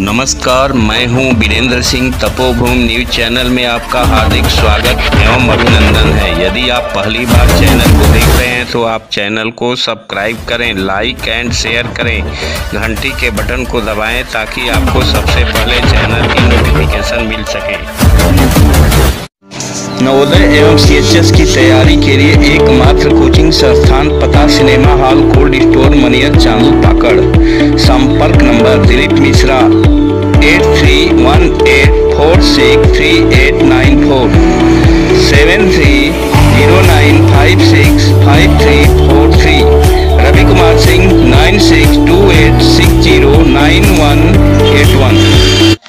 नमस्कार, मैं हूं वीरेंद्र सिंह। तपोभूमि न्यूज चैनल में आपका हार्दिक स्वागत एवं अभिनंदन है। यदि आप पहली बार चैनल को देख रहे हैं तो आप चैनल को सब्सक्राइब करें, लाइक एंड शेयर करें, घंटी के बटन को दबाएं ताकि आपको सबसे पहले चैनल की नोटिफिकेशन मिल सके। नवोदय एवं CHS की तैयारी के लिए एकमात्र कोचिंग संस्थान, पता cinema hall, cold store, Maniyar, Chandu Pakad. संपर्क नंबर दिलीप मिश्रा 8318463894 7309565343। रवि कुमार सिंह 9628609181।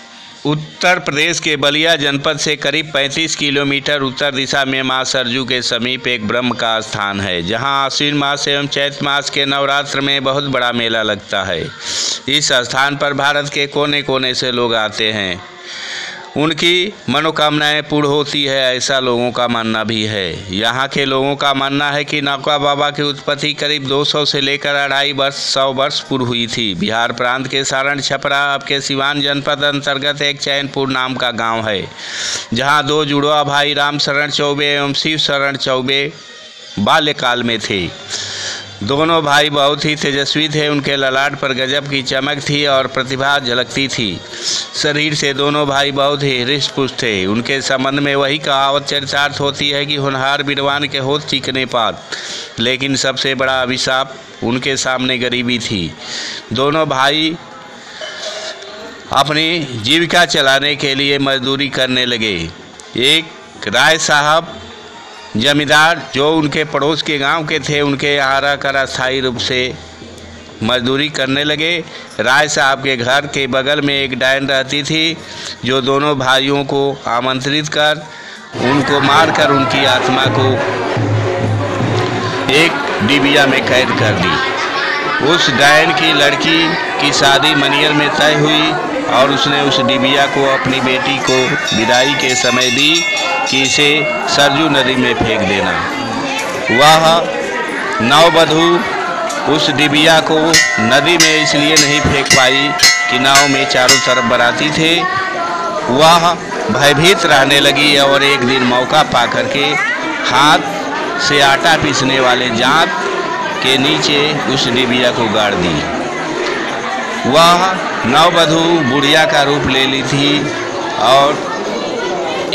उत्तर प्रदेश के बलिया जनपद से करीब 35 किलोमीटर उत्तर दिशा में मां सरजू के समीप एक ब्रह्म का स्थान है, जहां आश्विन मास एवं चैत्र मास के नवरात्र में बहुत बड़ा मेला लगता है। इस स्थान पर भारत के कोने कोने से लोग आते हैं, उनकी मनोकामनाएं पूर्ण होती है, ऐसा लोगों का मानना भी है। यहाँ के लोगों का मानना है कि नौका बाबा की उत्पत्ति करीब 200 से लेकर 100 वर्ष पूर्व हुई थी। बिहार प्रांत के सारण छपरा अब के सिवान जनपद अंतर्गत एक चैनपुर नाम का गांव है, जहां दो जुड़वा भाई राम शरण चौबे एवं शिव शरण चौबे बाल्यकाल में थे। दोनों भाई बहुत ही तेजस्वी थे। उनके ललाट पर गजब की चमक थी और प्रतिभा झलकती थी। शरीर से दोनों भाई बहुत ही हृष्ट-पुष्ट थे। उनके संबंध में वही कहावत चरितार्थ होती है कि होनहार विद्वान के होत चिकने पात। लेकिन सबसे बड़ा अभिशाप उनके सामने गरीबी थी। दोनों भाई अपनी जीविका चलाने के लिए मजदूरी करने लगे। एक राय साहब जमींदार जो उनके पड़ोस के गांव के थे, उनके यहाँ रहकर अस्थायी रूप से मजदूरी करने लगे। राय साहब के घर के बगल में एक डायन रहती थी, जो दोनों भाइयों को आमंत्रित कर उनको मारकर उनकी आत्मा को एक डिबिया में कैद कर दी। उस डायन की लड़की की शादी मनियर में तय हुई और उसने उस डिबिया को अपनी बेटी को विदाई के समय दी कि इसे सरजू नदी में फेंक देना। वह नववधू उस डिबिया को नदी में इसलिए नहीं फेंक पाई कि नाव में चारों तरफ बाराती थे। वह भयभीत रहने लगी और एक दिन मौका पा करके हाथ से आटा पीसने वाले जांत के नीचे उस डिबिया को गाड़ दी। वह नववधू बुढ़िया का रूप ले ली थी और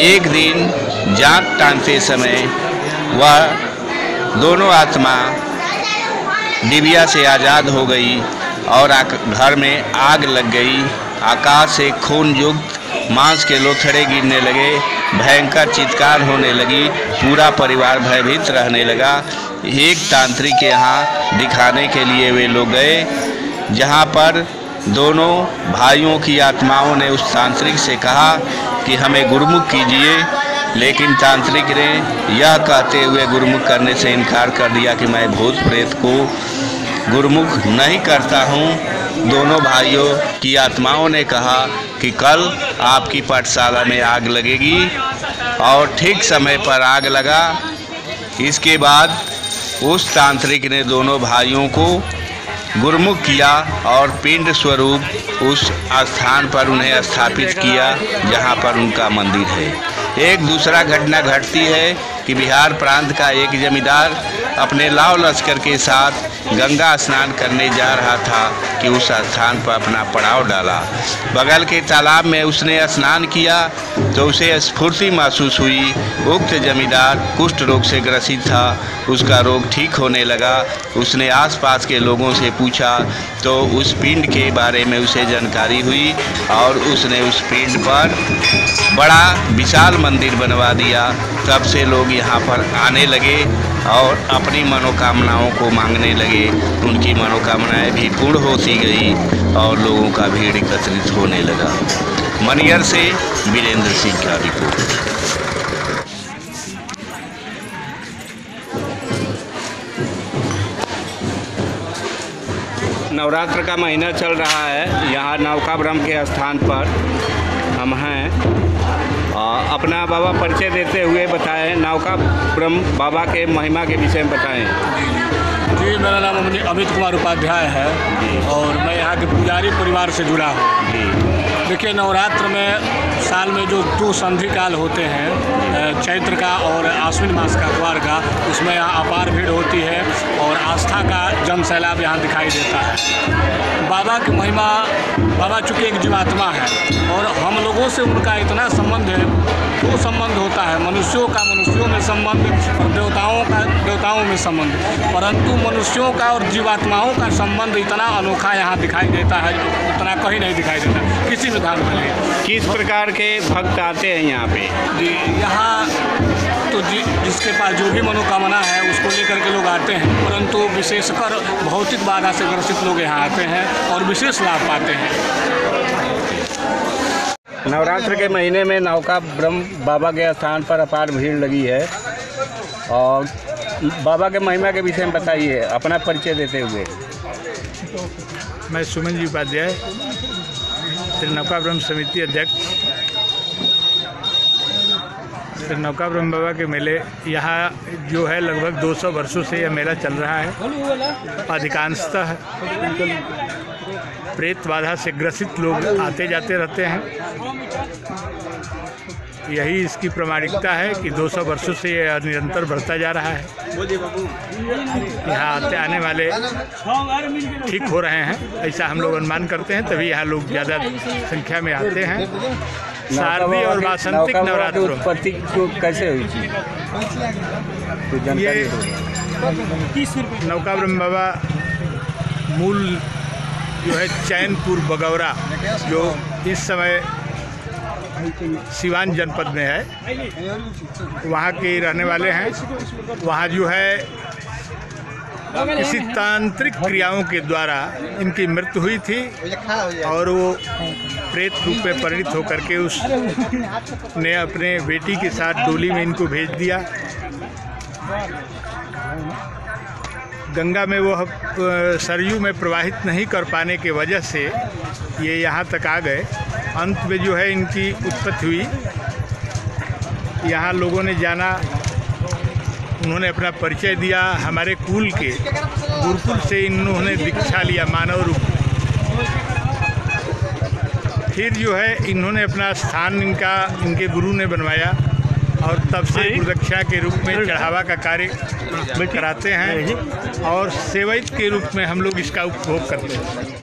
एक दिन जांत टांगते समय वह दोनों आत्मा डिबिया से आज़ाद हो गई और घर में आग लग गई। आकाश से खून युक्त मांस के लोथड़े गिरने लगे, भयंकर चित्कार होने लगी, पूरा परिवार भयभीत रहने लगा। एक तांत्रिक के यहाँ दिखाने के लिए वे लोग गए, जहाँ पर दोनों भाइयों की आत्माओं ने उस तांत्रिक से कहा कि हमें गुरुमुख कीजिए, लेकिन तांत्रिक ने यह कहते हुए गुरुमुख करने से इनकार कर दिया कि मैं भूत प्रेत को गुरुमुख नहीं करता हूँ। दोनों भाइयों की आत्माओं ने कहा कि कल आपकी पाठशाला में आग लगेगी और ठीक समय पर आग लगा। इसके बाद उस तांत्रिक ने दोनों भाइयों को गुरुमुख किया और पिंड स्वरूप उस स्थान पर उन्हें स्थापित किया जहां पर उनका मंदिर है। एक दूसरा घटना घटती है कि बिहार प्रांत का एक जमींदार अपने लाव लश्कर के साथ गंगा स्नान करने जा रहा था कि उस स्थान पर अपना पड़ाव डाला। बगल के तालाब में उसने स्नान किया तो उसे स्फूर्ति महसूस हुई। उक्त जमींदार कुष्ठ रोग से ग्रसित था, उसका रोग ठीक होने लगा। उसने आसपास के लोगों से पूछा तो उस पिंड के बारे में उसे जानकारी हुई और उसने उस पिंड पर बड़ा विशाल मंदिर बनवा दिया। तब से लोग यहाँ पर आने लगे और अपनी मनोकामनाओं को मांगने लगे। उनकी मनोकामनाएं भी पूर्ण होती गई और लोगों का भीड़ एकत्रित होने लगा। मनियर से वीरेंद्र सिंह का रिपोर्ट। नवरात्र का महीना चल रहा है। यहाँ नौका ब्रह्म के स्थान पर हम हैं। अपना बाबा परिचय देते हुए बताएं, नौका ब्रह्म बाबा के महिमा के विषय में बताएं। जी, मेरा नाम अमित कुमार उपाध्याय है और मैं यहाँ के पुजारी परिवार से जुड़ा हूँ। जी, देखिए, नवरात्र में साल में जो 2 संधि काल होते हैं, चैत्र का और आश्विन मास का द्वार का, उसमें यहाँ अपार भीड़ होती है और आस्था का जन सैलाब यहाँ दिखाई देता है। बाबा की महिमा, बाबा चूँकि एक जीवात्मा है और हम लोगों से उनका इतना संबंध है, वो संबंध होता है मनुष्यों का मनुष्यों में संबंध और देवताओं का देवताओं में संबंध, परंतु मनुष्यों का और जीवात्माओं का संबंध इतना अनोखा यहाँ दिखाई देता है, उतना कहीं नहीं दिखाई देता किसी भी धाम में। किस प्रकार के भक्त आते हैं यहाँ पे? जी, यहाँ तो जिसके पास जो भी मनोकामना है उसको लेकर के लोग आते हैं, परंतु विशेषकर भौतिक बाधा से ग्रसित लोग यहाँ आते हैं और विशेष लाभ पाते हैं। नवरात्र के महीने में नौका ब्रह्म बाबा के स्थान पर अपार भीड़ लगी है और बाबा के महिमा के विषय में बताइए, अपना परिचय देते हुए। मैं सुमन जी उपाध्याय, श्री नौका ब्रह्म समिति अध्यक्ष। श्री नौका ब्रह्म बाबा के मेले यहाँ जो है लगभग 200 वर्षों से यह मेला चल रहा है। अधिकांशतः प्रेत बाधा से ग्रसित लोग आते जाते रहते हैं। यही इसकी प्रामाणिकता है कि 200 वर्षों से यह निरंतर बढ़ता जा रहा है। यहाँ आने वाले ठीक हो रहे हैं, ऐसा हम लोग अनुमान करते हैं, तभी यहाँ लोग ज़्यादा संख्या में आते हैं। शारदीय और वासंतिक नवरात्रों उत्पत्ति कैसे हुई थी? ये नौका ब्रह्म बाबा मूल जो है चैनपुर बगौरा, जो इस समय सिवान जनपद में है, वहाँ के रहने वाले हैं। वहाँ जो है किसी तांत्रिक क्रियाओं के द्वारा इनकी मृत्यु हुई थी और वो प्रेत रूप में परिणित होकर के उसने अपने बेटी के साथ डोली में इनको भेज दिया। गंगा में वो सरयू में प्रवाहित नहीं कर पाने के वजह से ये यहाँ तक आ गए। अंत में जो है इनकी उत्पत्ति हुई, यहाँ लोगों ने जाना, उन्होंने अपना परिचय दिया। हमारे कुल के गुरुकुल से इन्होंने दीक्षा लिया मानव रूप में। फिर जो है इन्होंने अपना स्थान इनके गुरु ने बनवाया और तब से गुरुदक्षिणा के रूप में चढ़ावा का कार्य कराते हैं और सेवक के रूप में हम लोग इसका उपभोग करते हैं।